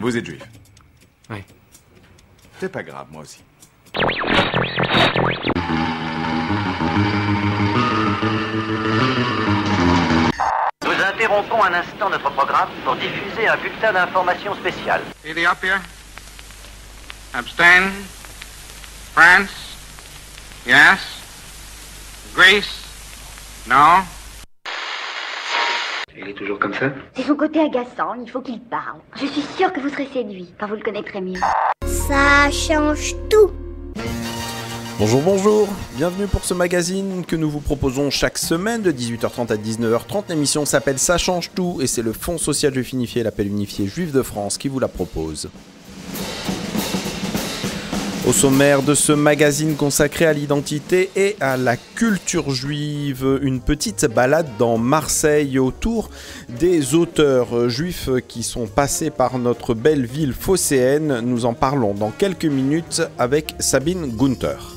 Vous êtes juif? Oui. C'est pas grave, moi aussi. Nous interrompons un instant notre programme pour diffuser un bulletin d'information spécial. Ethiopia, abstain. France, yes. Greece, no. Il est toujours comme ça? C'est son côté agaçant, il faut qu'il parle. Je suis sûre que vous serez séduit quand vous le connaîtrez mieux. Ça change tout. Bonjour, bonjour, bienvenue pour ce magazine que nous vous proposons chaque semaine de 18h30 à 19h30. L'émission s'appelle Ça change tout et c'est le Fonds social juif unifié, l'appel unifié juif de France qui vous la propose. Au sommaire de ce magazine consacré à l'identité et à la culture juive, une petite balade dans Marseille autour des auteurs juifs qui sont passés par notre belle ville phocéenne. Nous en parlons dans quelques minutes avec Sabine Gunther.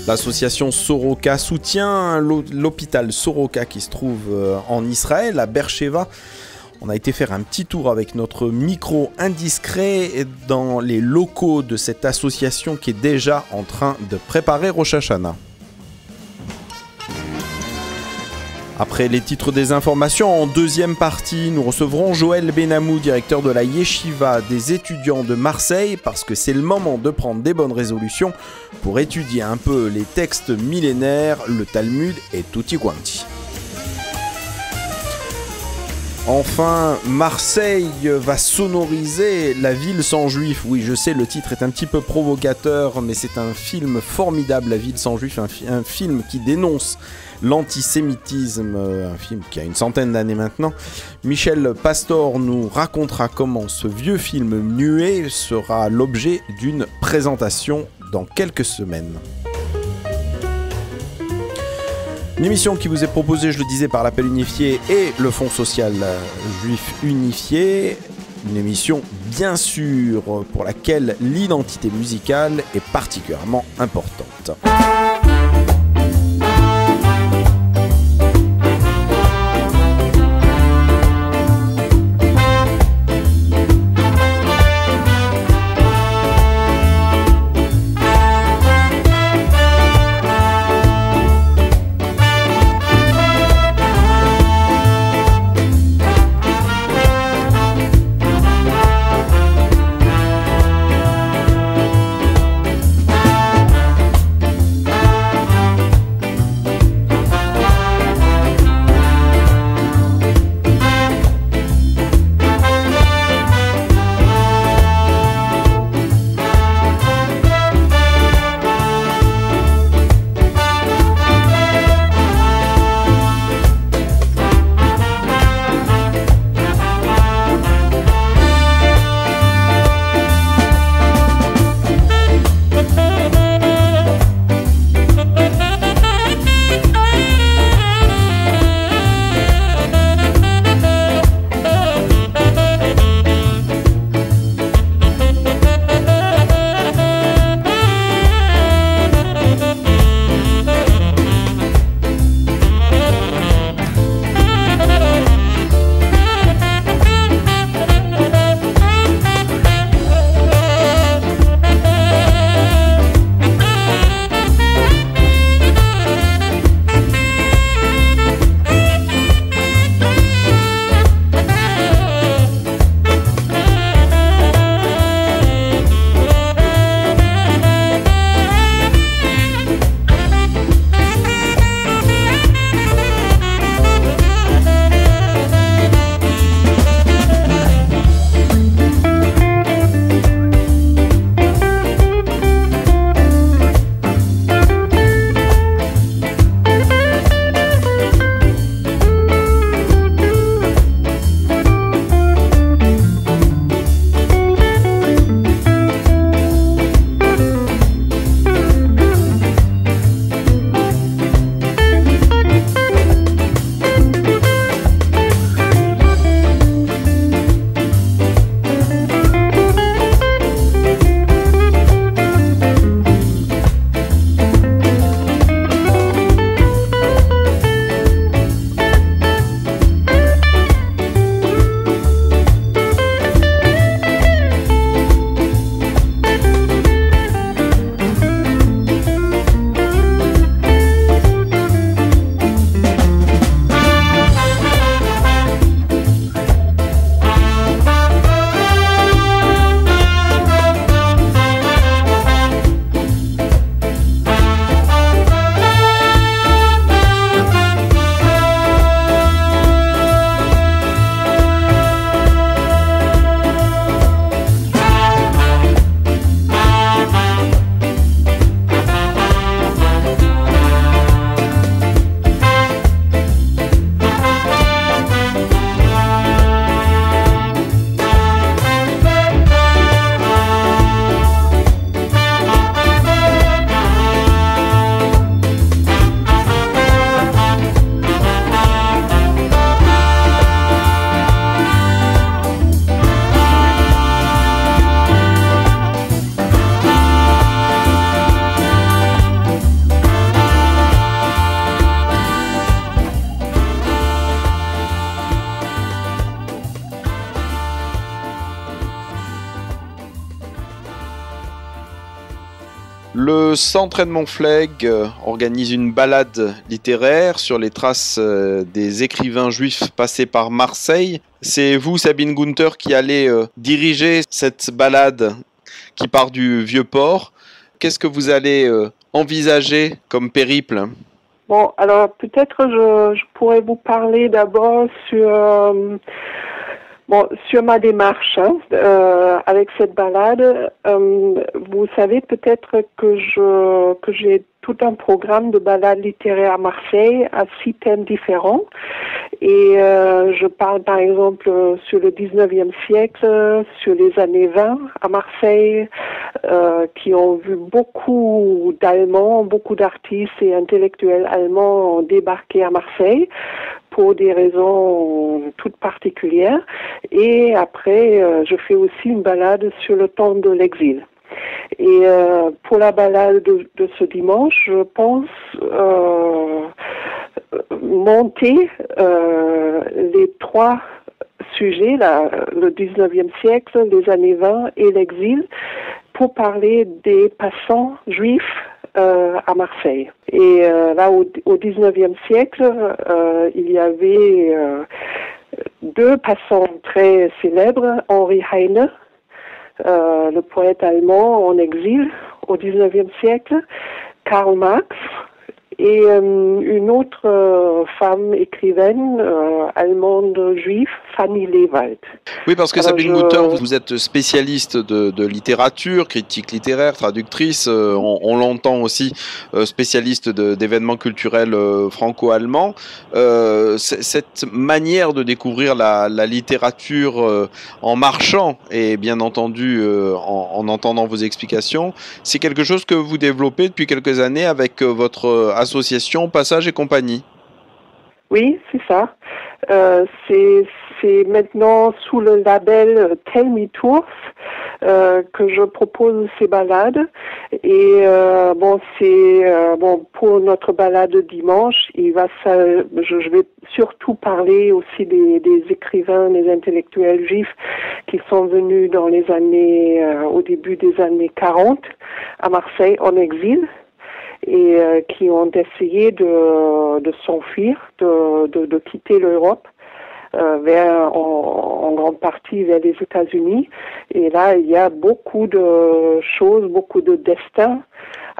L'association Soroka soutient l'hôpital Soroka qui se trouve en Israël, à Beersheva. On a été faire un petit tour avec notre micro indiscret dans les locaux de cette association qui est déjà en train de préparer Rosh Hashanah. Après les titres des informations, en deuxième partie, nous recevrons Joël Benamou, directeur de la Yeshiva des étudiants de Marseille, parce que c'est le moment de prendre des bonnes résolutions pour étudier un peu les textes millénaires, le Talmud et tutti quanti. Enfin, Marseille va sonoriser la ville sans juifs. Oui, je sais, le titre est un petit peu provocateur, mais c'est un film formidable, La ville sans juifs, un film qui dénonce l'antisémitisme, un film qui a une centaine d'années maintenant. Michel Pastor nous racontera comment ce vieux film muet sera l'objet d'une présentation dans quelques semaines. Une émission qui vous est proposée, je le disais, par l'appel unifié et le Fonds social juif unifié. Une émission, bien sûr, pour laquelle l'identité musicale est particulièrement importante. Le Centre Edmond Flegg organise une balade littéraire sur les traces des écrivains juifs passés par Marseille. C'est vous, Sabine Gunther, qui allez diriger cette balade qui part du Vieux-Port. Qu'est-ce que vous allez envisager comme périple ? Bon, alors peut-être je pourrais vous parler d'abord sur ma démarche avec cette balade. Vous savez peut-être que j'ai tout un programme de balades littéraires à Marseille à 6 thèmes différents. Et je parle par exemple sur le 19e siècle, sur les années 20 à Marseille, qui ont vu beaucoup d'Allemands, beaucoup d'artistes et intellectuels allemands débarquer à Marseille pour des raisons toutes particulières. Et après, je fais aussi une balade sur le temps de l'exil. Et pour la balade de ce dimanche, je pense monter les 3 sujets, le 19e siècle, les années 20 et l'exil, pour parler des passants juifs à Marseille. Et là, au 19e siècle, il y avait 2 passants très célèbres, Henri Heine, le poète allemand en exil au 19e siècle, Karl Marx, et une autre femme écrivaine allemande juive, Fanny Lewald. Oui, parce que Sabine Gunther, vous êtes spécialiste de littérature, critique littéraire, traductrice, on l'entend aussi, spécialiste d'événements culturels franco-allemands. Cette manière de découvrir la littérature en marchant et bien entendu en entendant vos explications, c'est quelque chose que vous développez depuis quelques années avec votre association Passage et compagnie. Oui, c'est ça. C'est maintenant sous le label Tell Me Tours que je propose ces balades. Et pour notre balade de dimanche, je vais surtout parler aussi des écrivains, des intellectuels juifs qui sont venus dans les années, au début des années 40 à Marseille en exil, et qui ont essayé de s'enfuir, de quitter l'Europe en grande partie vers les États-Unis. Et là, il y a beaucoup de choses, beaucoup de destins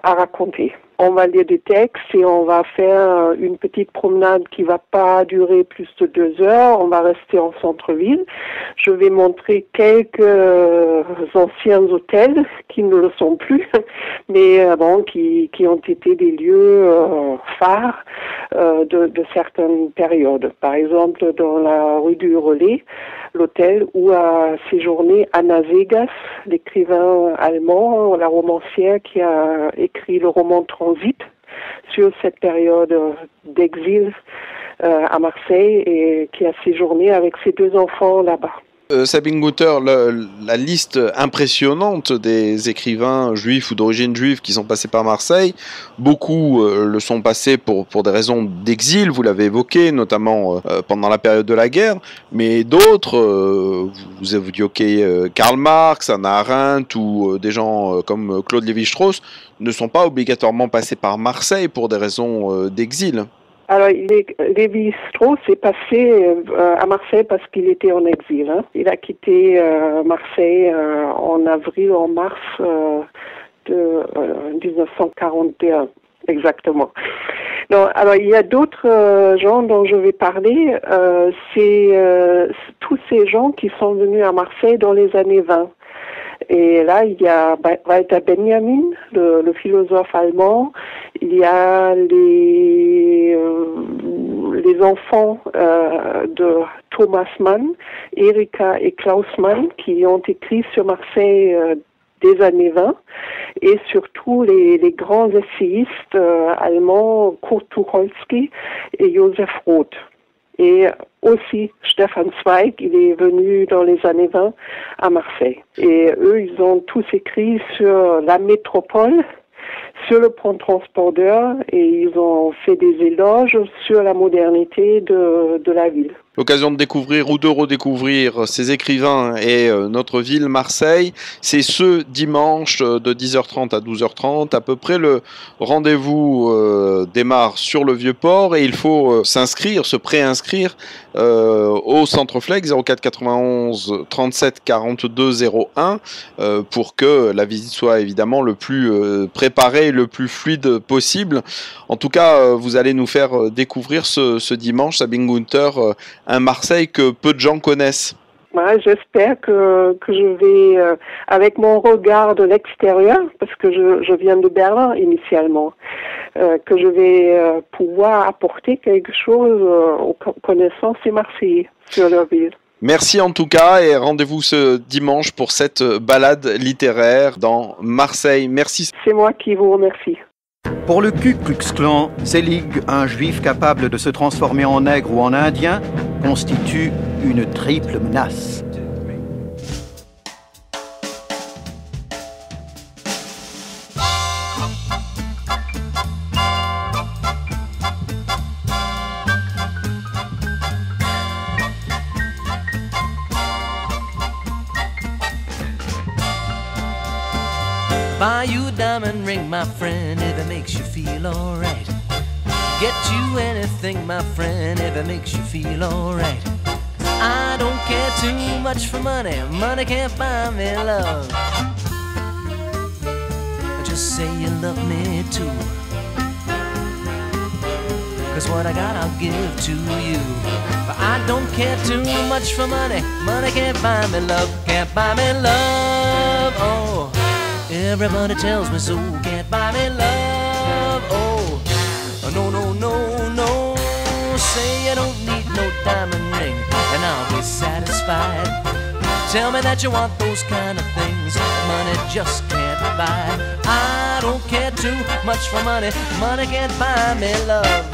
à raconter. On va lire des textes et on va faire une petite promenade qui va pas durer plus de 2 heures. On va rester en centre-ville. Je vais montrer quelques anciens hôtels qui ne le sont plus, mais qui ont été des lieux phares de certaines périodes. Par exemple, dans la rue du Relais, l'hôtel où a séjourné Anna Seghers, l'écrivain allemand, la romancière qui a écrit le roman Transit sur cette période d'exil à Marseille et qui a séjourné avec ses 2 enfants là-bas. Sabine Gunther, la liste impressionnante des écrivains juifs ou d'origine juive qui sont passés par Marseille, beaucoup le sont passés pour des raisons d'exil, vous l'avez évoqué, notamment pendant la période de la guerre, mais d'autres, vous évoquiez Karl Marx, Hannah Arendt ou des gens comme Claude Lévi-Strauss, ne sont pas obligatoirement passés par Marseille pour des raisons d'exil. Alors, Lévi-Strauss est passé à Marseille parce qu'il était en exil. Il a quitté Marseille en mars de 1941, exactement. Non, alors, il y a d'autres gens dont je vais parler. C'est tous ces gens qui sont venus à Marseille dans les années 20. Et là, il y a Walter Benjamin, le philosophe allemand. Il y a les enfants de Thomas Mann, Erika et Klaus Mann, qui ont écrit sur Marseille des années 20. Et surtout les grands essayistes allemands Kurt Tucholsky et Josef Roth. Et aussi Stefan Zweig, il est venu dans les années 20 à Marseille. Et eux, ils ont tous écrit sur la métropole, sur le pont transporteur et ils ont fait des éloges sur la modernité de la ville. L'occasion de découvrir ou de redécouvrir ces écrivains et notre ville Marseille, c'est ce dimanche de 10h30 à 12h30. À peu près le rendez-vous démarre sur le Vieux-Port et il faut s'inscrire, se préinscrire au Centre Fleck 04 91 37 42 01 pour que la visite soit évidemment le plus préparée, le plus fluide possible. En tout cas, vous allez nous faire découvrir ce dimanche, Sabine Günther, un Marseille que peu de gens connaissent. Ouais, j'espère que je vais, avec mon regard de l'extérieur, parce que je viens de Berlin initialement, que je vais pouvoir apporter quelque chose aux connaissances des Marseillais sur leur ville. Merci en tout cas et rendez-vous ce dimanche pour cette balade littéraire dans Marseille. Merci. C'est moi qui vous remercie. Pour le Ku Klux Klan, Selig, un juif capable de se transformer en nègre ou en indien, constitue une triple menace. Buy you a diamond ring, my friend, if it makes you feel alright. Get you anything, my friend, if it makes you feel alright. I don't care too much for money, money can't buy me love. Just say you love me too, 'cause what I got I'll give to you. But I don't care too much for money, money can't buy me love, can't buy me love, oh. Everybody tells me so, can't buy me love, oh. No, no, no, no. Say you don't need no diamond ring and I'll be satisfied. Tell me that you want those kind of things money just can't buy. I don't care too much for money, money can't buy me love.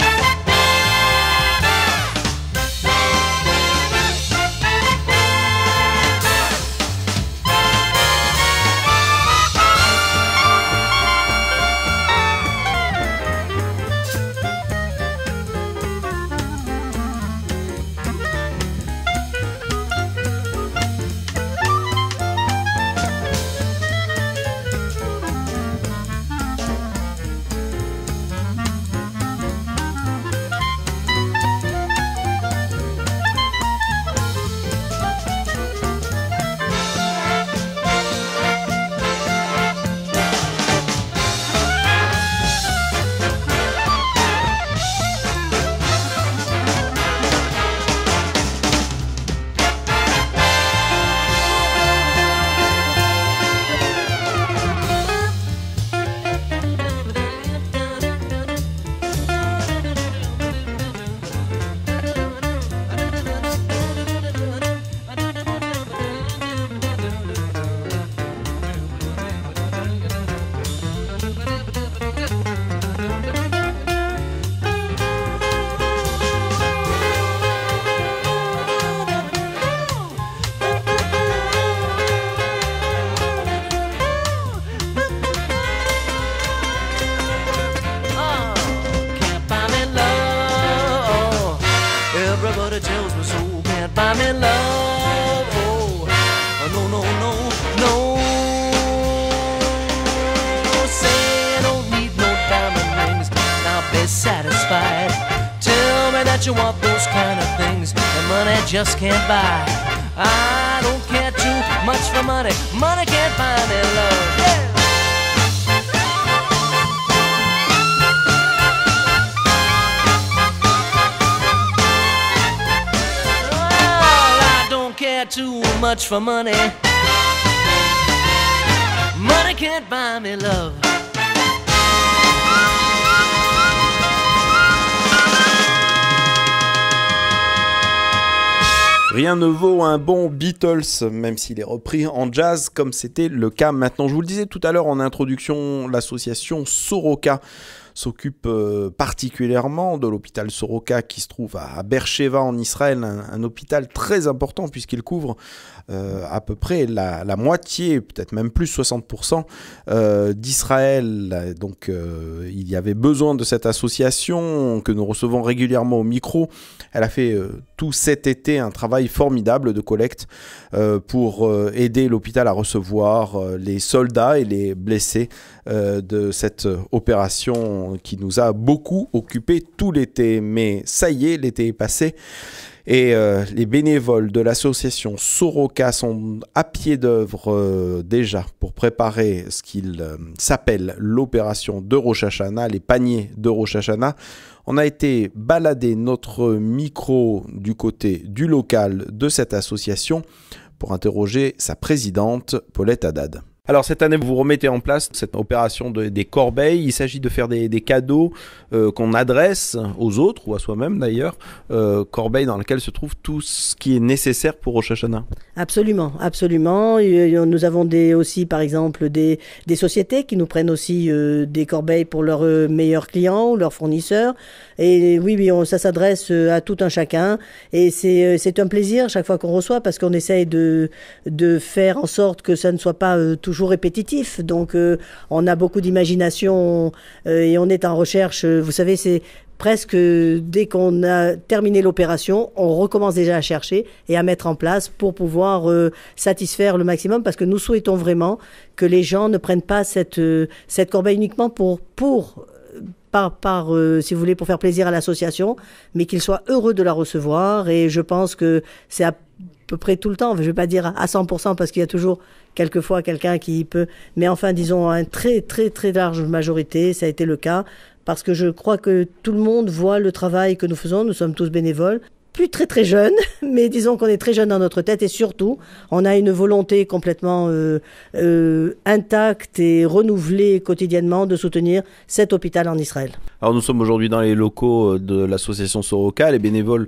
Everybody tells me so, can't buy me love, oh. No, no, no, no. Say I don't need no diamond rings and I'll be satisfied. Tell me that you want those kind of things that money just can't buy. I don't care too much for money, money can't buy me love, yeah. Too much for money, money can't buy me love. Rien ne vaut un bon Beatles, même s'il est repris en jazz, comme c'était le cas maintenant. Je vous le disais tout à l'heure en introduction, l'association Soroka s'occupe particulièrement de l'hôpital Soroka qui se trouve à Beersheva en Israël, un hôpital très important puisqu'il couvre à peu près la moitié, peut-être même plus 60% d'Israël. Donc il y avait besoin de cette association que nous recevons régulièrement au micro. Elle a fait tout cet été un travail formidable de collecte pour aider l'hôpital à recevoir les soldats et les blessés de cette opération qui nous a beaucoup occupé tout l'été. Mais ça y est, l'été est passé. Et les bénévoles de l'association Soroka sont à pied d'œuvre déjà pour préparer ce qu'il s'appelle l'opération de Rosh Hashanah, les paniers de Rosh Hashanah. On a été balader notre micro du côté du local de cette association pour interroger sa présidente, Paulette Haddad. Alors cette année, vous remettez en place cette opération des corbeilles. Il s'agit de faire des cadeaux qu'on adresse aux autres, ou à soi-même d'ailleurs, corbeilles dans lesquelles se trouve tout ce qui est nécessaire pour Rosh Hashanah. Absolument, absolument. Nous avons aussi, par exemple, des sociétés qui nous prennent aussi des corbeilles pour leurs meilleurs clients ou leurs fournisseurs. Et oui, ça s'adresse à tout un chacun. Et c'est un plaisir chaque fois qu'on reçoit parce qu'on essaye de faire en sorte que ça ne soit pas toujours répétitif. Donc, on a beaucoup d'imagination et on est en recherche. Vous savez, c'est presque dès qu'on a terminé l'opération, on recommence déjà à chercher et à mettre en place pour pouvoir satisfaire le maximum parce que nous souhaitons vraiment que les gens ne prennent pas cette corbeille uniquement si vous voulez, pour faire plaisir à l'association, mais qu'ils soient heureux de la recevoir. Et je pense que c'est à peu près tout le temps, je ne vais pas dire à 100% parce qu'il y a toujours quelquefois quelqu'un qui peut, mais enfin disons à une très très très large majorité, ça a été le cas, parce que je crois que tout le monde voit le travail que nous faisons, nous sommes tous bénévoles. Plus très très jeunes, mais disons qu'on est très jeunes dans notre tête et surtout, on a une volonté complètement intacte et renouvelée quotidiennement de soutenir cet hôpital en Israël. Alors nous sommes aujourd'hui dans les locaux de l'association Soroka. Les bénévoles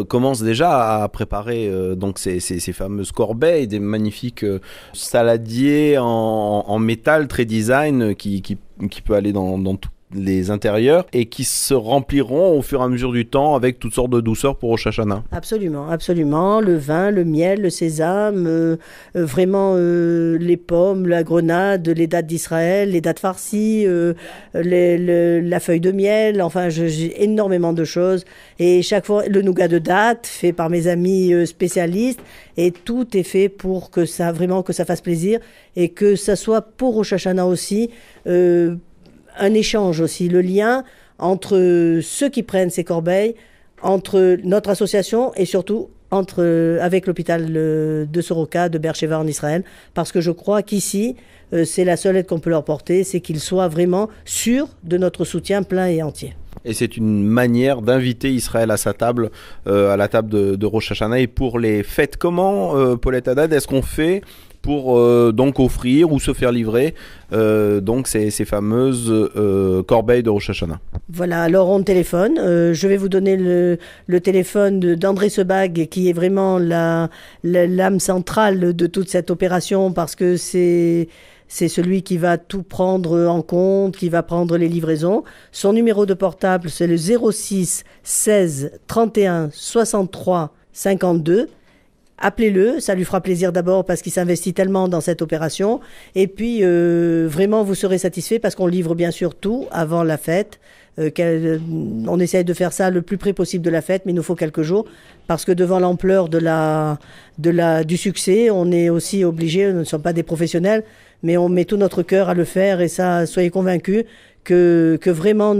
commencent déjà à préparer donc ces fameuses corbeilles, des magnifiques saladiers en métal très design qui peut aller dans tout les intérieurs et qui se rempliront au fur et à mesure du temps avec toutes sortes de douceurs pour Rosh Hashanah. Absolument, absolument. Le vin, le miel, le sésame, vraiment les pommes, la grenade, les dattes d'Israël, les dattes farcies, la feuille de miel, enfin j'ai énormément de choses. Et chaque fois, le nougat de dattes fait par mes amis spécialistes et tout est fait pour que ça fasse plaisir et que ça soit pour Rosh Hashanah aussi un échange aussi, le lien entre ceux qui prennent ces corbeilles, entre notre association et surtout avec l'hôpital de Soroka, de Beersheva en Israël, parce que je crois qu'ici, c'est la seule aide qu'on peut leur porter, c'est qu'ils soient vraiment sûrs de notre soutien plein et entier. Et c'est une manière d'inviter Israël à sa table, à la table de Rosh Hashanah et pour les fêtes. Comment, Paulette Haddad, est-ce qu'on fait pour donc offrir ou se faire livrer donc ces fameuses corbeilles de Rosh Hashanah? Voilà, alors on téléphone. Je vais vous donner le téléphone d'André Sebag qui est vraiment l'âme centrale de toute cette opération parce que c'est celui qui va tout prendre en compte, qui va prendre les livraisons. Son numéro de portable, c'est le 06 16 31 63 52. Appelez-le, ça lui fera plaisir d'abord parce qu'il s'investit tellement dans cette opération. Et puis, vraiment, vous serez satisfait parce qu'on livre bien sûr tout avant la fête. On essaye de faire ça le plus près possible de la fête, mais il nous faut quelques jours parce que devant l'ampleur du succès, on est aussi obligé, nous ne sommes pas des professionnels, mais on met tout notre cœur à le faire et ça, soyez convaincus que vraiment,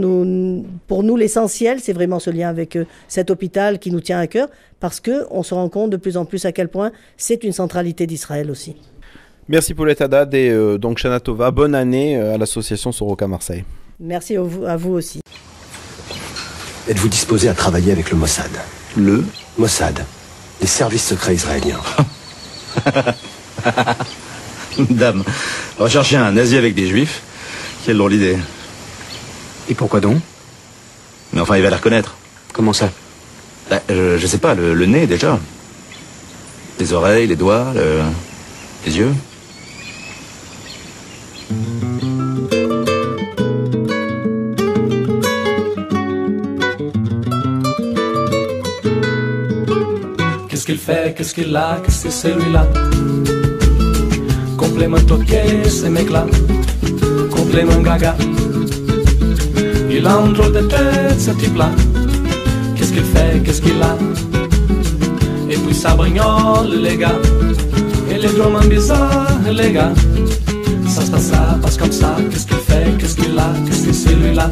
pour nous, l'essentiel, c'est vraiment ce lien avec cet hôpital qui nous tient à cœur parce qu'on se rend compte de plus en plus à quel point c'est une centralité d'Israël aussi. Merci Paulette Haddad et donc Shana Tova, bonne année à l'association Soroka Marseille. Merci à vous aussi. Êtes-vous disposé à travailler avec le Mossad? Le Mossad, les services secrets israéliens. Dame, rechercher un nazi avec des juifs, quelle drôle d'idée. Et pourquoi donc? Mais enfin, il va les reconnaître. Comment ça? Je sais pas, le nez déjà. Les oreilles, les doigts, les yeux. fait, qu'est-ce qu'il a, qu'est-ce que c'est celui-là? Complètement toqué, ce mec-là, complètement gaga. Il a un drôle de tête, ce type-là. Qu'est-ce qu'il fait, qu'est-ce qu'il a? Et puis ça brignole, les gars. Et les drôles bizarres, les gars. Ça se passe comme ça. Qu'est-ce qu'il fait, qu'est-ce qu'il a, qu'est-ce que c'est celui-là?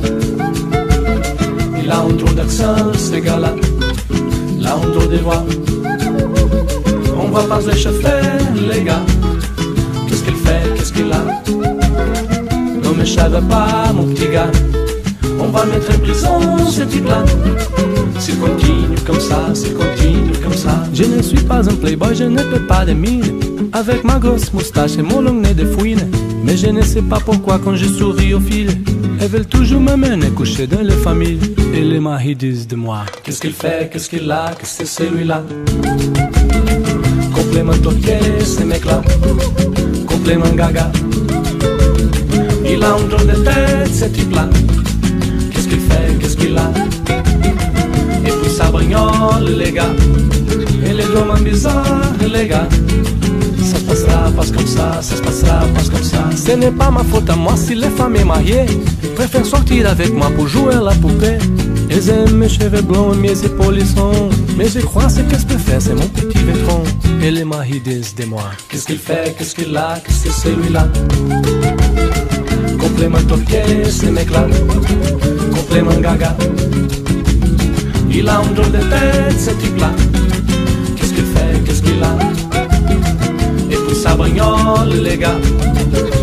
Il a un drôle d'accent, ce gars-là. Il a un drôle de voix. On va pas l'échauffer, les gars. Qu'est-ce qu'il fait, qu'est-ce qu'il a? Ne me chave pas, mon petit gars. On va mettre en prison ce type-là. S'il continue comme ça, s'il continue comme ça. Je ne suis pas un playboy, je ne peux pas de mine. Avec ma grosse moustache et mon long nez de fouine. Mais je ne sais pas pourquoi quand je souris aux filles, elles veulent toujours me mener coucher dans les familles. Et les maris disent de moi: qu'est-ce qu'il fait, qu'est-ce qu'il a, qu'est-ce que c'est celui-là? Complètement toqué, ce mec-là. Complètement gaga. Il a un drôle de tête, ce type-là. Qu'est-ce qu'il fait, qu'est-ce qu'il a? Et puis ça brignole, les gars. Et les drôles bizarres, les gars. Ça se passera pas comme ça, ça se passera pas comme ça. Ce n'est pas ma faute à moi si les femmes sont mariées. Ils préfèrent sortir avec moi pour jouer à la poupée. Elles aiment mes cheveux blonds et mes épaules sont. Mais je crois ce qu'elles peuvent faire, c'est mon petit vétron. Et les maris disent de moi: qu'est-ce qu'il fait, qu'est-ce qu'il a, qu'est-ce que c'est celui-là? Complètement toqué, ce mec-là. Complètement gaga. Il a un drôle de tête, ce type-là. Qu'est-ce qu'il fait, qu'est-ce qu'il a? Et puis ça brignole, les gars.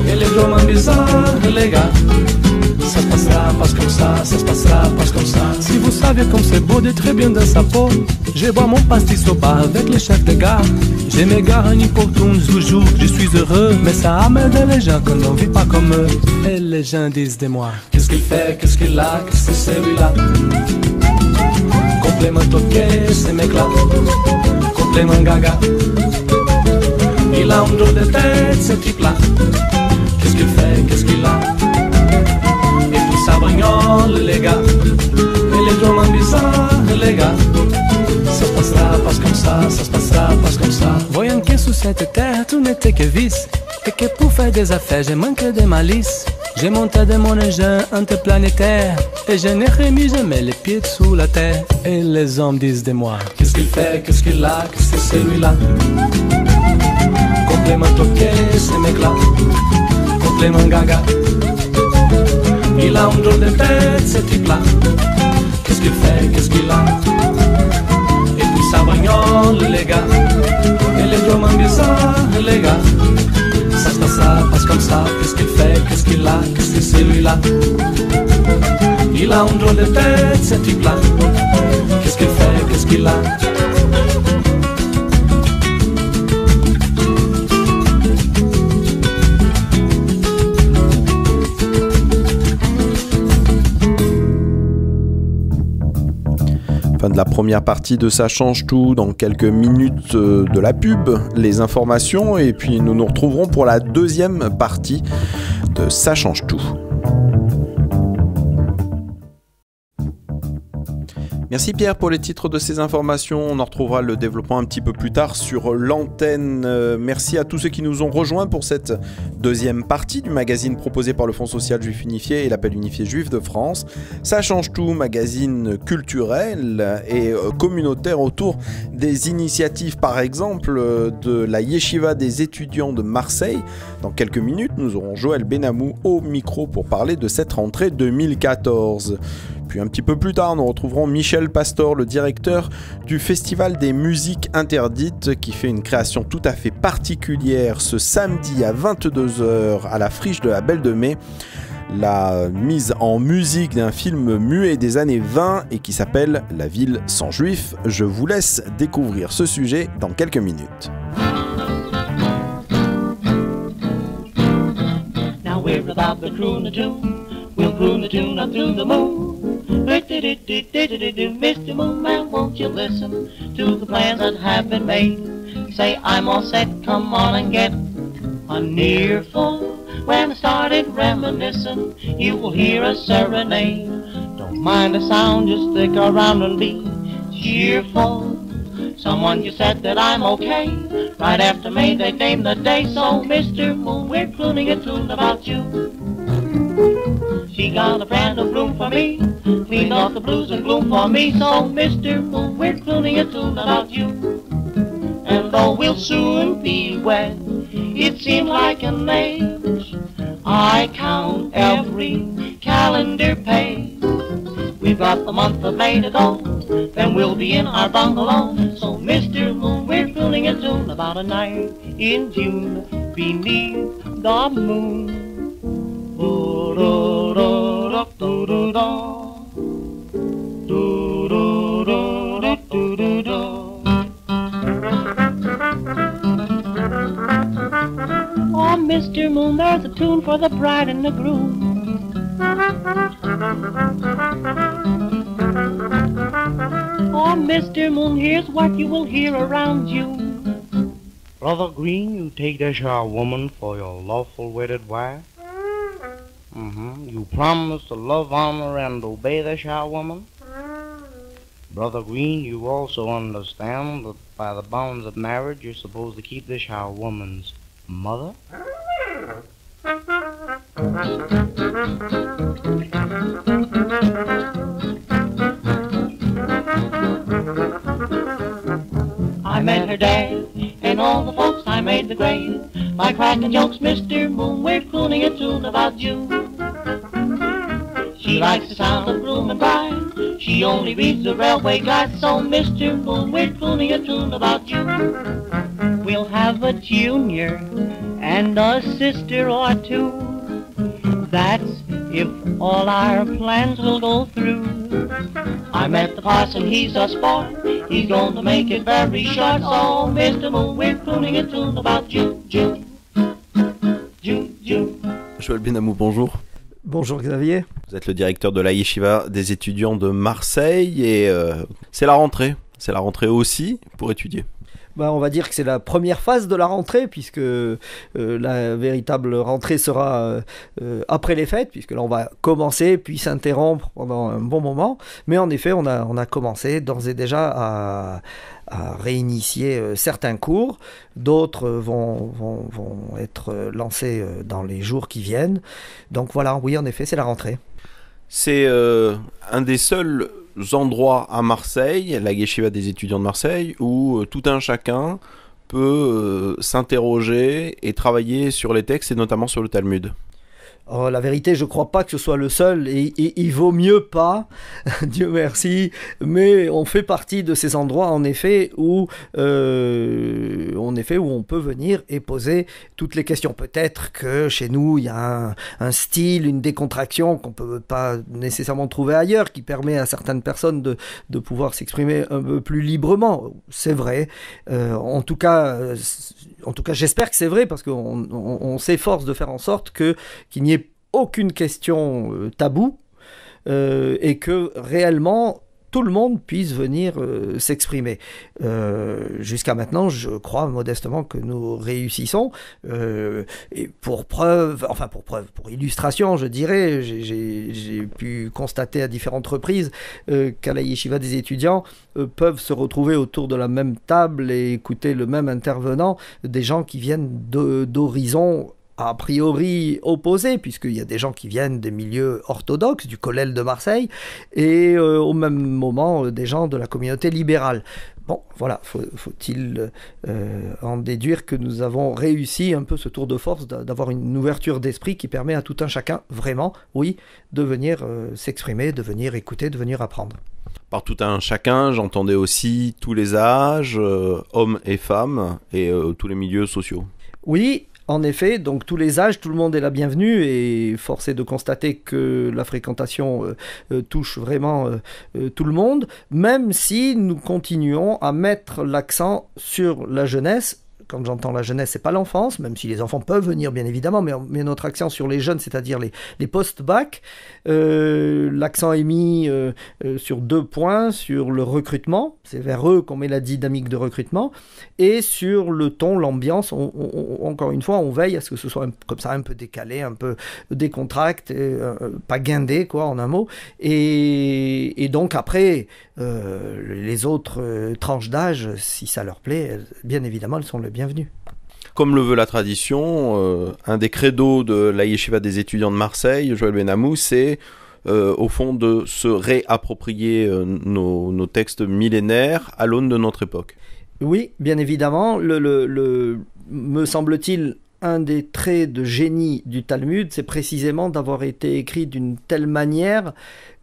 Et les drôles bizarres, les gars. Ça se passera pas comme ça, ça se passera pas comme ça. Si vous saviez comme c'est beau d'être très bien dans sa peau. Je bois mon pastis au bar avec les chefs de gare. J'ai mes garnis pour toujours, je suis heureux. Mais ça amène les gens qu'on ne vit pas comme eux. Et les gens disent de moi: qu'est-ce qu'il fait, qu'est-ce qu'il a, qu'est-ce que c'est celui-là? Complètement toqué, ce mec-là. Complètement gaga. Il a un drôle de tête, ce type-là. Qu'est-ce qu'il fait, qu'est-ce qu'il a? Et puis ça brignole, les gars. Et les drôles bizarres, les gars. Ça se passera pas comme ça, ça se passera pas comme ça. Voyant que sous cette terre tout n'était que vice. Et que pour faire des affaires j'ai manqué de malice. J'ai monté de mon engin interplanétaire. Et je n'ai remis jamais les pieds sous la terre. Et les hommes disent de moi: qu'est-ce qu'il fait, qu'est-ce qu'il a, qu'est-ce que c'est celui-là? Complètement toqué, ce mec-là. Complètement gaga. Il a un drôle de tête, ce type-là. Qu'est-ce qu'il fait, qu'est-ce qu'il a? Et puis ça brignole, les gars. Et les drôles bizarres, les gars. Ça se passe comme ça. Qu'est-ce qu'il fait, qu'est-ce qu'il a, qu'est-ce que c'est celui-là? Il a un drôle de tête, ce type-là. Qu'est-ce qu'il fait, qu'est-ce qu'il a? Fin de la première partie de Ça change tout. Dans quelques minutes de la pub, les informations, et puis nous nous retrouverons pour la deuxième partie de Ça change tout. Merci Pierre pour les titres de ces informations. On en retrouvera le développement un petit peu plus tard sur l'antenne. Merci à tous ceux qui nous ont rejoints pour cette deuxième partie du magazine proposé par le Fonds social juif unifié et l'appel unifié juif de France. Ça change tout, magazine culturel et communautaire autour des initiatives, par exemple, de la Yeshiva des étudiants de Marseille. Dans quelques minutes, nous aurons Joël Benamou au micro pour parler de cette rentrée 2014. Puis un petit peu plus tard, nous retrouverons Michel Pastor, le directeur du Festival des musiques interdites, qui fait une création tout à fait particulière ce samedi à 22h à la Friche de la Belle de Mai. La mise en musique d'un film muet des années 20 et qui s'appelle La ville sans juifs. Je vous laisse découvrir ce sujet dans quelques minutes. Now we're about to croon the tune. We'll croon the tune up through the moon. Mr. Moonman, won't you listen to the plans that have been made? Say I'm all set, come on and get an earful. When I started reminiscing, you will hear a serenade. Don't mind the sound, just stick around and be cheerful. Someone just said that I'm okay. Right after May, they named the day. So, Mr. Moon, we're crooning a tune about you. She got a brand of bloom for me, cleaned off the blues and gloom for me. So, Mr. Moon, we're crooning a tune about you. And though we'll soon be wed, it seems like an age. I count every calendar page. We've got the month of May to go, then we'll be in our bungalow. So, Mr. Moon, we're crooning a tune about a night in June beneath the moon. Oh, Mr. Moon, there's a tune for the bride and the groom. Oh, Mr. Moon, here's what you will hear around you. Brother Green, you take this here woman for your lawful wedded wife? You promise to love, honor, and obey this here woman? Brother Green, you also understand that by the bonds of marriage, you're supposed to keep this here woman's mother? I met her dad and all the folks I made the grave. By cracking jokes, Mr. Moon, we're crooning a tune about you. She likes the sound of Bloom and Bride. She only reads the railway guide. So, Mr. Moon, we're crooning a tune about you. We'll have a junior and a sister or two. That's if all our plans will go through. I met the parson, he's a sport. He's going to make it very short. So, Mr. Moon, we're crooning a tune about you, June. Joël Benamou, bonjour. Bonjour Xavier. Vous êtes le directeur de la Yeshiva des étudiants de Marseille et c'est la rentrée. C'est la rentrée aussi pour étudier. On va dire que c'est la première phase de la rentrée puisque la véritable rentrée sera après les fêtes, puisque là on va commencer puis s'interrompre pendant un bon moment. Mais en effet, on a commencé d'ores et déjà à réinitier certains cours. D'autres vont être lancés dans les jours qui viennent. Donc voilà, oui, en effet, c'est la rentrée. C'est un des seuls endroits à Marseille, la Yeshiva des étudiants de Marseille, où tout un chacun peut s'interroger et travailler sur les textes et notamment sur le Talmud. Oh, la vérité, je ne crois pas que ce soit le seul et il vaut mieux pas, Dieu merci, mais on fait partie de ces endroits en effet où on peut venir et poser toutes les questions. Peut-être que chez nous il y a un style, une décontraction qu'on ne peut pas nécessairement trouver ailleurs, qui permet à certaines personnes de pouvoir s'exprimer un peu plus librement. C'est vrai, en tout cas j'espère que c'est vrai, parce qu'on s'efforce de faire en sorte qu'il n'y ait aucune question taboue et que réellement tout le monde puisse venir s'exprimer. Jusqu'à maintenant, je crois modestement que nous réussissons. Et pour illustration, je dirais, j'ai pu constater à différentes reprises qu'à la Yeshiva des étudiants peuvent se retrouver autour de la même table et écouter le même intervenant, des gens qui viennent d'horizons a priori opposés, puisqu'il y a des gens qui viennent des milieux orthodoxes, du Kollel de Marseille, et au même moment des gens de la communauté libérale. Bon, voilà, faut-il en déduire que nous avons réussi un peu ce tour de force d'avoir une ouverture d'esprit qui permet à tout un chacun, vraiment, oui, de venir s'exprimer, de venir écouter, de venir apprendre. Par tout un chacun, j'entendais aussi tous les âges, hommes et femmes, et tous les milieux sociaux. Oui, en effet, donc tous les âges, tout le monde est la bienvenue, et force est de constater que la fréquentation touche vraiment tout le monde, même si nous continuons à mettre l'accent sur la jeunesse, quand j'entends la jeunesse, c'est pas l'enfance, même si les enfants peuvent venir bien évidemment, mais notre accent sur les jeunes, c'est-à-dire les post-bac, l'accent est mis sur 2 points, sur le recrutement, c'est vers eux qu'on met la dynamique de recrutement, et sur le ton, l'ambiance, encore une fois, on veille à ce que ce soit comme ça un peu décalé, un peu décontracté, pas guindé quoi en un mot, et donc après les autres tranches d'âge, si ça leur plaît, bien évidemment elles sont les bienvenues. Comme le veut la tradition, un des credos de la Yeshiva des étudiants de Marseille, Joël Benamou, c'est au fond de se réapproprier nos textes millénaires à l'aune de notre époque. Oui, bien évidemment, me semble-t-il, un des traits de génie du Talmud, c'est précisément d'avoir été écrit d'une telle manière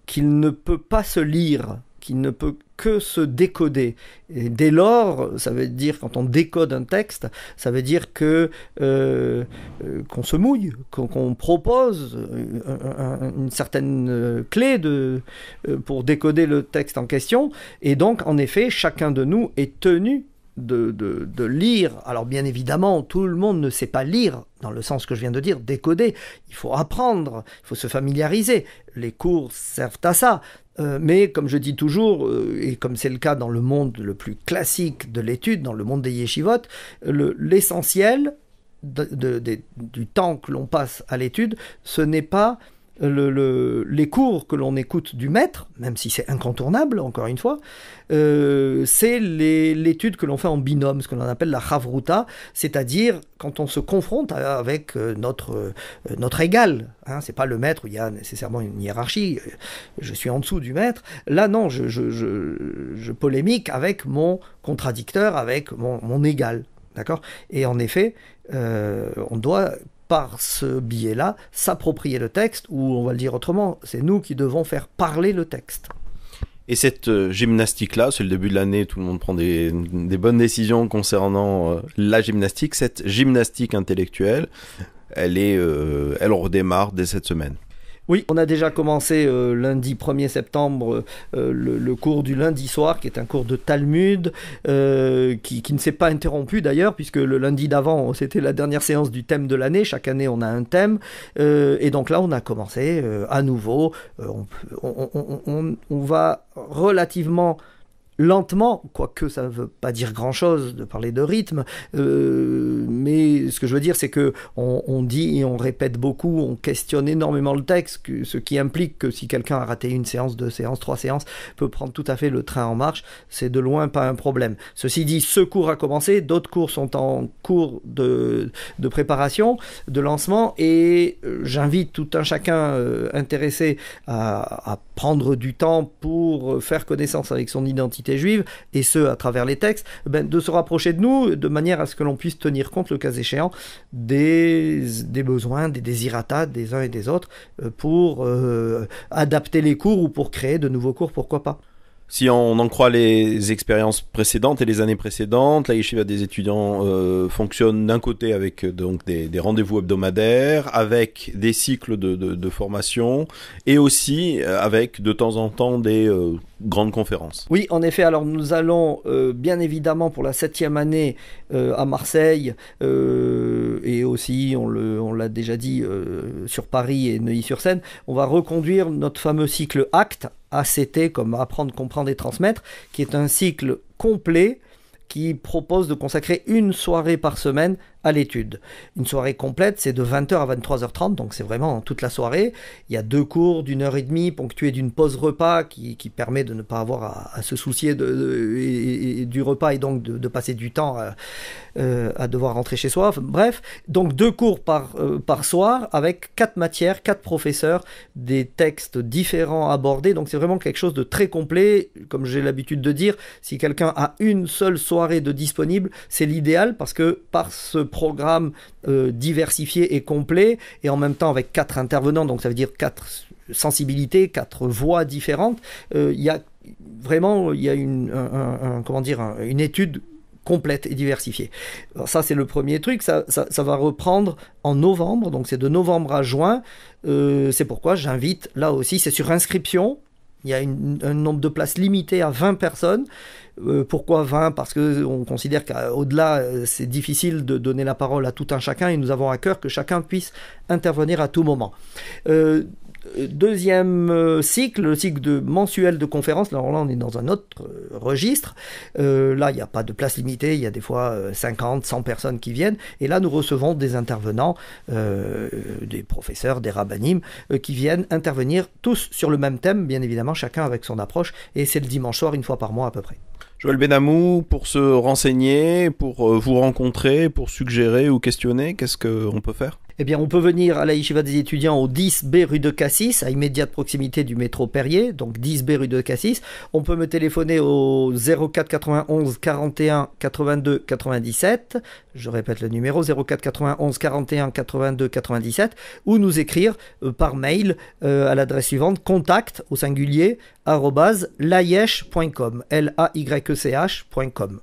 qu'il ne peut pas se lire, qu'il ne peut que se décoder. Et dès lors, ça veut dire, quand on décode un texte, ça veut dire que qu'on se mouille, qu'on propose une certaine clé pour décoder le texte en question. Et donc, en effet, chacun de nous est tenu de lire. Alors bien évidemment, tout le monde ne sait pas lire, dans le sens que je viens de dire, décoder. Il faut apprendre, il faut se familiariser. Les cours servent à ça. Mais comme je dis toujours, et comme c'est le cas dans le monde le plus classique de l'étude, dans le monde des yeshivot, l'essentiel du temps que l'on passe à l'étude, ce n'est pas les cours que l'on écoute du maître, même si c'est incontournable, encore une fois, c'est l'étude que l'on fait en binôme, ce que l'on appelle la chavruta, c'est-à-dire quand on se confronte avec notre égal. Hein, c'est pas le maître où il y a nécessairement une hiérarchie, je suis en dessous du maître. Là, non, je polémique avec mon contradicteur, avec mon égal. D'accord ? Et en effet, on doit, par ce biais-là, s'approprier le texte, ou on va le dire autrement, c'est nous qui devons faire parler le texte. Et cette gymnastique-là, c'est le début de l'année, tout le monde prend des bonnes décisions concernant la gymnastique. Cette gymnastique intellectuelle, elle redémarre dès cette semaine. Oui, on a déjà commencé lundi 1er septembre le cours du lundi soir, qui est un cours de Talmud, qui ne s'est pas interrompu d'ailleurs, puisque le lundi d'avant, c'était la dernière séance du thème de l'année. Chaque année, on a un thème. Et donc là, on a commencé à nouveau. On va relativement lentement, quoique ça ne veut pas dire grand-chose de parler de rythme, mais ce que je veux dire, c'est que on dit et on répète beaucoup, on questionne énormément le texte, ce qui implique que si quelqu'un a raté 1 séance, 2 séances, 3 séances, peut prendre tout à fait le train en marche, c'est de loin pas un problème. Ceci dit, ce cours a commencé, d'autres cours sont en cours de préparation, de lancement, et j'invite tout un chacun intéressé à prendre du temps pour faire connaissance avec son identité juive, et ce à travers les textes, de se rapprocher de nous de manière à ce que l'on puisse tenir compte, le cas échéant, des besoins, des désirata des uns et des autres, pour adapter les cours ou pour créer de nouveaux cours, pourquoi pas. Si on en croit les expériences précédentes et les années précédentes, la yeshiva des étudiants fonctionne d'un côté avec donc des rendez-vous hebdomadaires, avec des cycles de formation, et aussi avec de temps en temps des grandes conférences. Oui, en effet, alors nous allons bien évidemment pour la 7e année à Marseille, et aussi, on l'a déjà dit, sur Paris et Neuilly-sur-Seine, on va reconduire notre fameux cycle ACT, ACT comme apprendre, comprendre et transmettre, qui est un cycle complet qui propose de consacrer 1 soirée par semaine à l'étude. Une soirée complète, c'est de 20h à 23h30, donc c'est vraiment toute la soirée. Il y a 2 cours d'1h30 ponctués d'une pause repas qui permet de ne pas avoir à se soucier du repas et donc de passer du temps à devoir rentrer chez soi. Enfin, bref, donc 2 cours par soir avec 4 matières, 4 professeurs, des textes différents abordés. Donc c'est vraiment quelque chose de très complet. Comme j'ai l'habitude de dire, si quelqu'un a une seule soirée de disponible, c'est l'idéal parce que par ce programme diversifié et complet, et en même temps avec 4 intervenants, donc ça veut dire 4 sensibilités, 4 voix différentes, il y a une étude complète et diversifiée. Alors ça, c'est le premier truc. Ça va reprendre en novembre, donc c'est de novembre à juin. C'est pourquoi j'invite, là aussi, c'est sur inscription. Il y a un nombre de places limité à 20 personnes. Pourquoi 20 ? Parce qu'on considère qu'au-delà, c'est difficile de donner la parole à tout un chacun et nous avons à cœur que chacun puisse intervenir à tout moment. Deuxième cycle, le cycle mensuel de conférences. Alors là, on est dans un autre registre. Là, il n'y a pas de place limitée. Il y a des fois 50, 100 personnes qui viennent. Et là, nous recevons des intervenants, des professeurs, des rabbinim, qui viennent intervenir tous sur le même thème, bien évidemment, chacun avec son approche. Et c'est le dimanche soir, une fois par mois à peu près. Joël Benamou, pour se renseigner, pour vous rencontrer, pour suggérer ou questionner, qu'est-ce qu'on peut faire ? Eh bien, on peut venir à la Yeshiva des étudiants au 10B rue de Cassis, à immédiate proximité du métro Perrier, donc 10B rue de Cassis. On peut me téléphoner au 04 91 41 82 97. Je répète le numéro 04 91 41 82 97, ou nous écrire par mail à l'adresse suivante contact au singulier @layesh.com, LAYECH.com.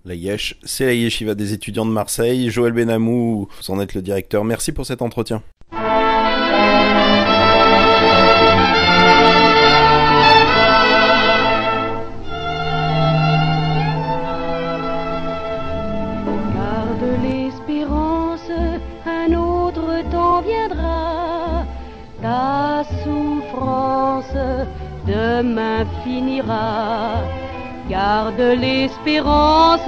La Yesh, c'est la Yeshiva des étudiants de Marseille. Joël Benamou, vous en êtes le directeur. Merci pour cet entretien. Garde l'espérance, un autre temps viendra. Ta souffrance demain finira. Garde l'espérance,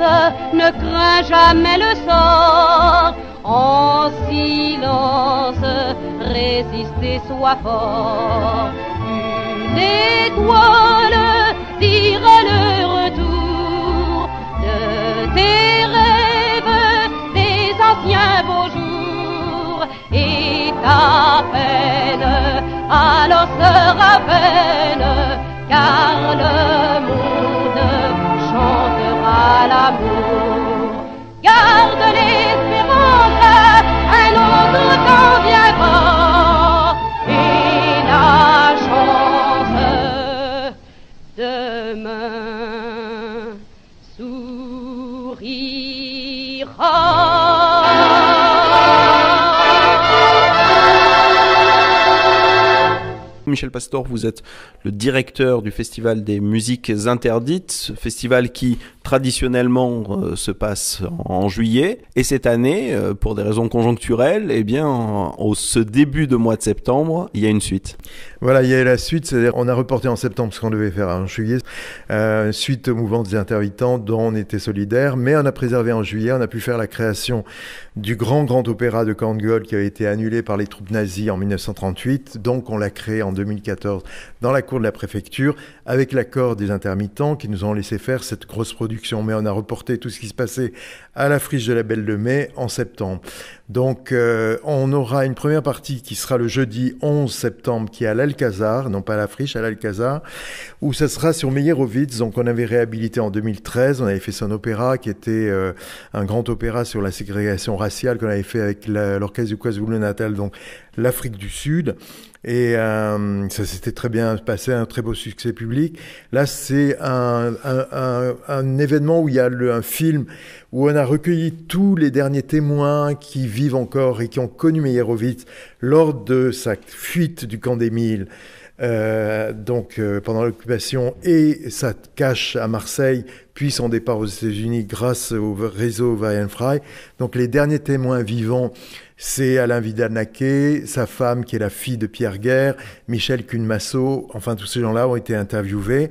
ne crains jamais le sort. En silence, résiste et sois fort. Une étoile dira le retour de tes rêves, des anciens beaux jours. Et ta peine alors sera vaine, car le monde chantera l'amour. Garde l'espérance, un autre temps viendra, et la chance demain sourira. Michel Pastor, vous êtes le directeur du Festival des musiques interdites, ce festival qui traditionnellement se passe en juillet. Et cette année, pour des raisons conjoncturelles, eh bien, ce début de mois de septembre, il y a une suite. Voilà, il y a la suite, c'est-à-dire on a reporté en septembre ce qu'on devait faire en juillet, suite au mouvement des intermittents dont on était solidaire, mais on a préservé en juillet, on a pu faire la création du grand opéra de Korngold qui avait été annulé par les troupes nazies en 1938, donc on l'a créé en 2014 dans la cour de la préfecture, avec l'accord des intermittents qui nous ont laissé faire cette grosse production, mais on a reporté tout ce qui se passait à la friche de la Belle de Mai en septembre. Donc on aura une première partie qui sera le jeudi 11 septembre qui est à l'Alcazar, non pas à la friche, à l'Alcazar, où ça sera sur Meyerowitz, donc on avait réhabilité en 2013, on avait fait son opéra qui était un grand opéra sur la ségrégation raciale qu'on avait fait avec l'orchestre du KwaZulu-Natal, donc l'Afrique du Sud. Et ça s'était très bien passé, un très beau succès public. Là, c'est un événement où il y a un film où on a recueilli tous les derniers témoins qui vivent encore et qui ont connu Meyerowitz lors de sa fuite du camp des Milles. Pendant l'occupation et sa cache à Marseille, puis son départ aux États-Unis grâce au réseau Weihenfrei. Donc les derniers témoins vivants, c'est Alain Vidal-Naquet, sa femme qui est la fille de Pierre Guerre, Michel Cunemasso, enfin tous ces gens-là ont été interviewés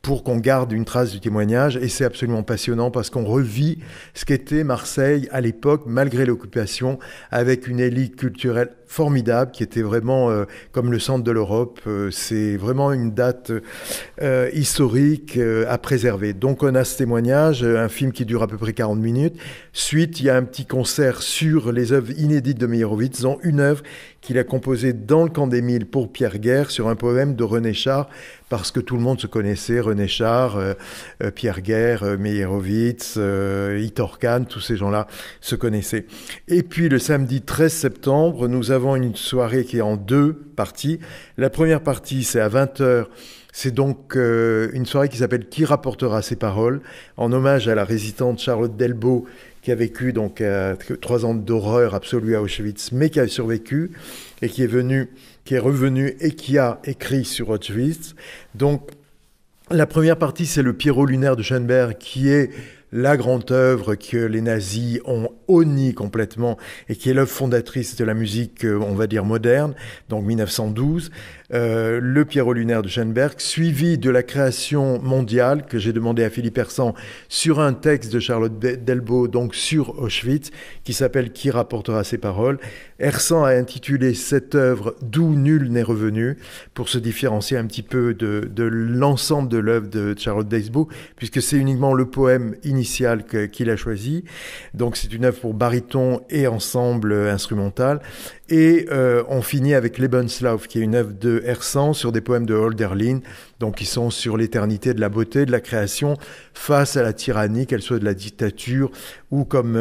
pour qu'on garde une trace du témoignage, et c'est absolument passionnant parce qu'on revit ce qu'était Marseille à l'époque, malgré l'occupation, avec une élite culturelle formidable qui était vraiment comme le centre de l'Europe. C'est vraiment une date historique à préserver. Donc on a ce témoignage, un film qui dure à peu près 40 minutes. Suite, il y a un petit concert sur les œuvres inédites de Meyerowitz, dont une œuvre qu'il a composée dans le camp des Milles pour Pierre Guerre sur un poème de René Char, parce que tout le monde se connaissait, René Char, Pierre Guerre, Meyerowitz, Hittor Kahn, tous ces gens-là se connaissaient. Et puis le samedi 13 septembre, nous avons une soirée qui est en deux parties. La première partie, c'est à 20h. C'est donc une soirée qui s'appelle « Qui rapportera ses paroles ?» en hommage à la résistante Charlotte Delbo qui a vécu donc 3 ans d'horreur absolue à Auschwitz, mais qui a survécu et qui est revenu et qui a écrit sur Auschwitz. Donc, la première partie, c'est le Pierrot lunaire de Schoenberg, qui est la grande œuvre que les nazis ont honnie complètement et qui est l'œuvre fondatrice de la musique, on va dire, moderne, donc 1912. Le Pierrot lunaire de Schoenberg, suivi de la création mondiale que j'ai demandé à Philippe Hersan sur un texte de Charlotte Delbo, donc sur Auschwitz, qui s'appelle « Qui rapportera ses paroles ». Hersan a intitulé cette œuvre « D'où nul n'est revenu » pour se différencier un petit peu de l'ensemble de l'œuvre de Charlotte Delbo, puisque c'est uniquement le poème initial qu'il a choisi. Donc c'est une œuvre pour baryton et ensemble instrumental. Et on finit avec Lebenslauf, qui est une œuvre de Hersan sur des poèmes de Hölderlin, donc qui sont sur l'éternité de la beauté, de la création, face à la tyrannie, qu'elle soit de la dictature ou comme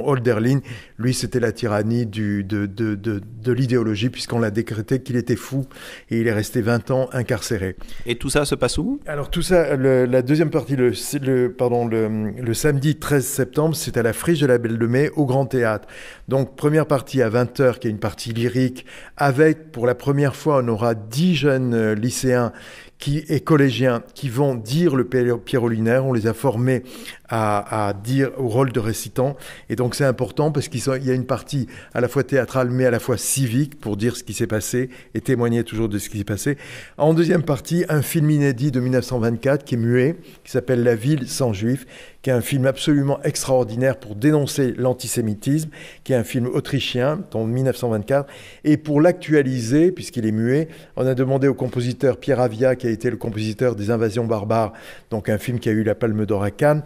Hölderlin, lui c'était la tyrannie de l'idéologie, puisqu'on l'a décrété qu'il était fou et il est resté 20 ans incarcéré. Et tout ça se passe où? Alors tout ça, la deuxième partie, le samedi 13 septembre, c'est à la Friche de la Belle de Mai, au Grand Théâtre. Donc première partie à 20h, qui est une partie lyrique, avec pour la première fois on aura 10 jeunes lycéens et collégiens qui vont dire le Pierrot lunaire. On les a formés à dire au rôle de récitant, et donc c'est important parce qu'il y a une partie à la fois théâtrale mais à la fois civique pour dire ce qui s'est passé et témoigner toujours de ce qui s'est passé. En deuxième partie, un film inédit de 1924 qui est muet, qui s'appelle La ville sans juifs, qui est un film absolument extraordinaire pour dénoncer l'antisémitisme, qui est un film autrichien, en 1924. Et pour l'actualiser, puisqu'il est muet, on a demandé au compositeur Pierre Avia, qui a été le compositeur des Invasions barbares, donc un film qui a eu la Palme d'Or à Cannes,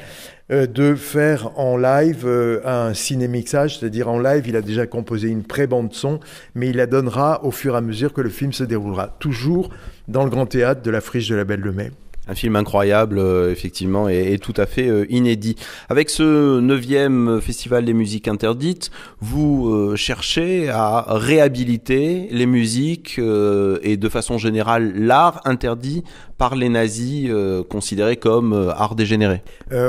de faire en live un ciné-mixage, c'est-à-dire en live, il a déjà composé une pré-bande son, mais il la donnera au fur et à mesure que le film se déroulera, toujours dans le Grand Théâtre de la Friche de la Belle de Mai. Un film incroyable, effectivement, et tout à fait inédit. Avec ce 9e Festival des musiques interdites, vous cherchez à réhabiliter les musiques et de façon générale l'art interdit par les nazis, considéré comme art dégénéré.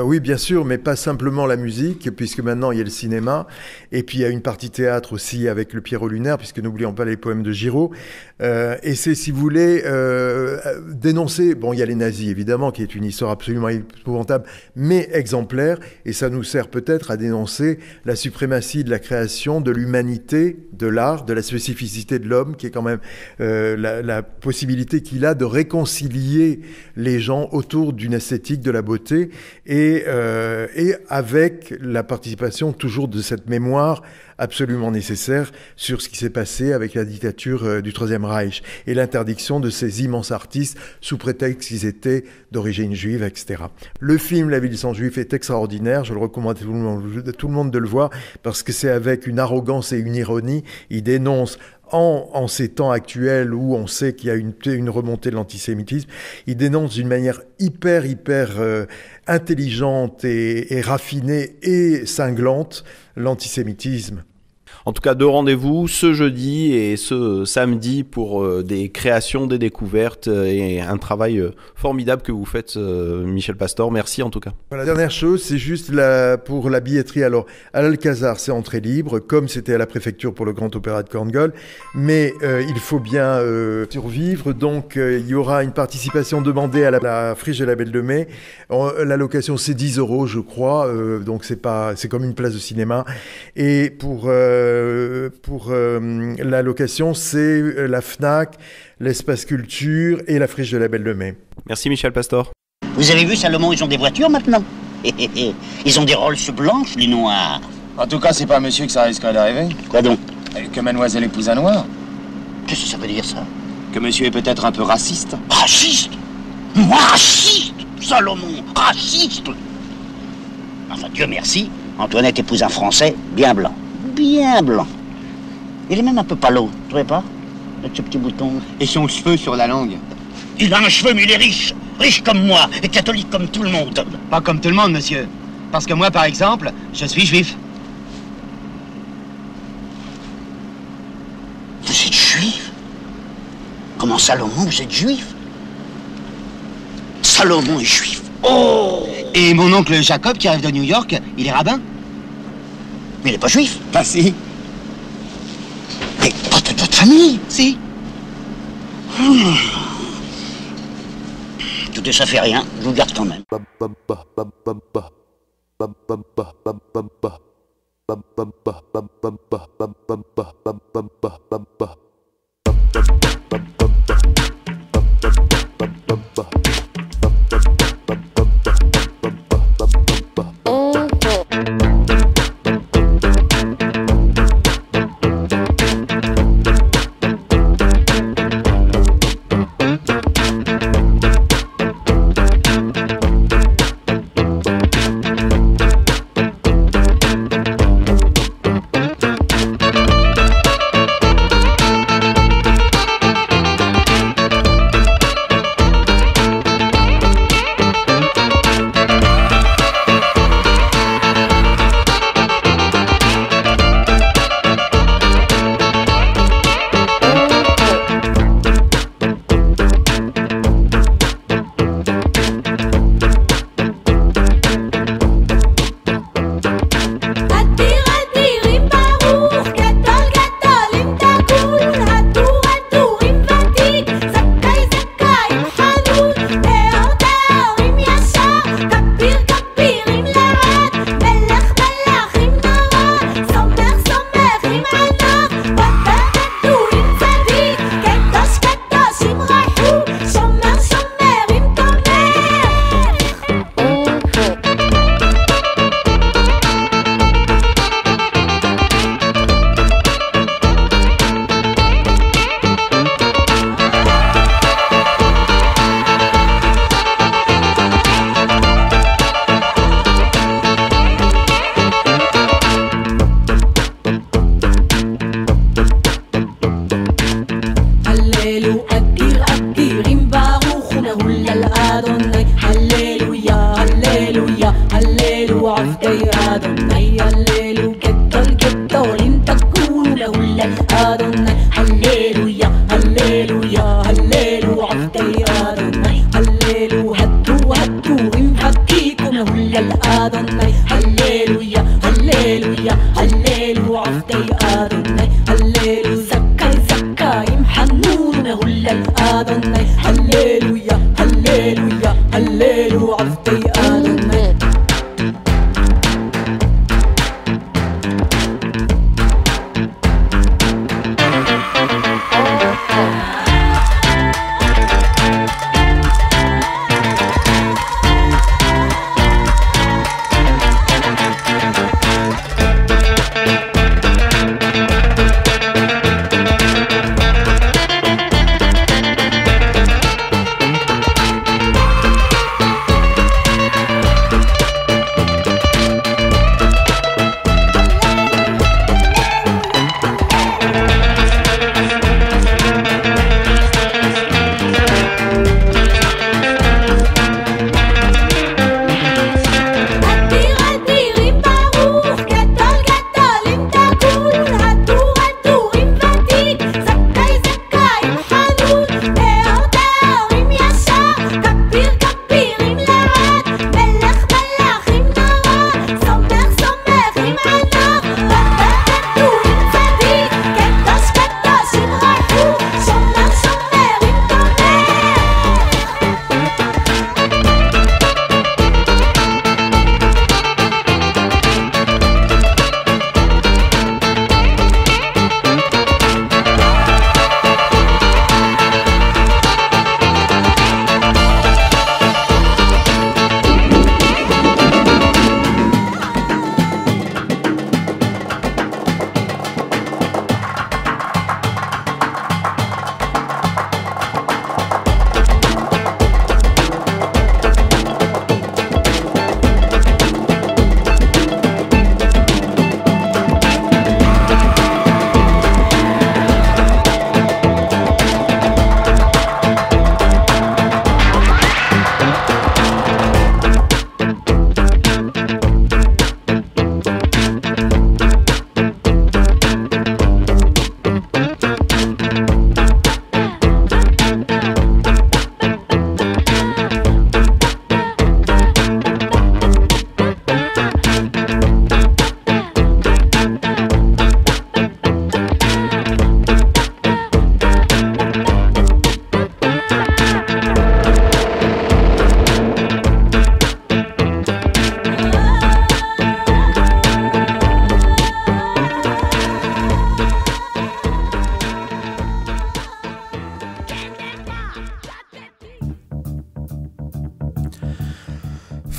Oui, bien sûr, mais pas simplement la musique, puisque maintenant il y a le cinéma, et puis il y a une partie théâtre aussi avec le Pierrot lunaire, puisque n'oublions pas les poèmes de Giraud. Et c'est, si vous voulez, dénoncer, bon, il y a les nazis, évidemment, qui est une histoire absolument épouvantable, mais exemplaire, et ça nous sert peut-être à dénoncer la suprématie de la création, de l'humanité, de l'art, de la spécificité de l'homme, qui est quand même la possibilité qu'il a de réconcilier les gens autour d'une esthétique de la beauté, et avec la participation toujours de cette mémoire absolument nécessaire sur ce qui s'est passé avec la dictature du Troisième Reich et l'interdiction de ces immenses artistes sous prétexte qu'ils étaient d'origine juive, etc. Le film La ville sans juifs est extraordinaire, je le recommande à tout le monde de le voir, parce que c'est avec une arrogance et une ironie. Il dénonce en ces temps actuels où on sait qu'il y a une remontée de l'antisémitisme, il dénonce d'une manière hyper intelligente et raffinée et cinglante l'antisémitisme. En tout cas, 2 rendez-vous ce jeudi et ce samedi pour des créations, des découvertes et un travail formidable que vous faites, Michel Pastor. Merci en tout cas. La dernière chose, c'est juste pour la billetterie. Alors, à l'Alcazar, c'est entrée libre, comme c'était à la préfecture pour le Grand Opéra de Korngold. Mais il faut bien survivre. Donc, il y aura une participation demandée à la Friche de la Belle de Mai. La location, c'est 10 €, je crois. Donc, c'est comme une place de cinéma. Et pour la location, c'est la FNAC, l'espace culture et la Friche de la Belle de Mai. Merci Michel Pastor. Vous avez vu, Salomon, ils ont des voitures maintenant. Ils ont des Rolls blanches, les noirs. En tout cas, c'est pas monsieur que ça risquerait d'arriver. Quoi donc? Que mademoiselle épouse un noir. Qu'est-ce que ça veut dire, ça? Que monsieur est peut-être un peu raciste. Raciste? Moi, raciste? Salomon, raciste? Enfin, Dieu merci, Antoinette épouse un Français bien blanc. Bien blanc. Il est même un peu palo, tu trouvez pas? Avec ce petit bouton. Et son cheveu sur la langue. Il a un cheveu, mais il est riche. Riche comme moi, et catholique comme tout le monde. Pas comme tout le monde, monsieur. Parce que moi, par exemple, je suis juif. Vous êtes juif? Comment Salomon, vous êtes juif? Salomon est juif. Oh! Et mon oncle Jacob qui arrive de New York, il est rabbin? Mais il est pas juif. Bah si. Mais pas de votre famille? Si. Tout ça fait rien, je vous garde quand même.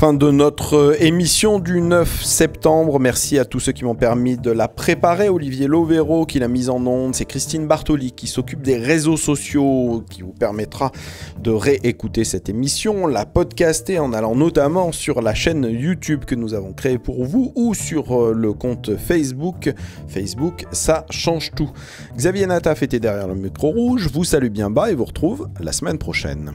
fin de notre émission du 9 septembre. Merci à tous ceux qui m'ont permis de la préparer. Olivier Lovero qui l'a mise en onde. C'est Christine Bartoli qui s'occupe des réseaux sociaux, qui vous permettra de réécouter cette émission, la podcaster en allant notamment sur la chaîne YouTube que nous avons créée pour vous ou sur le compte Facebook. Facebook, ça change tout. Xavier Nataf était derrière le micro rouge. Vous salue bien bas et vous retrouve la semaine prochaine.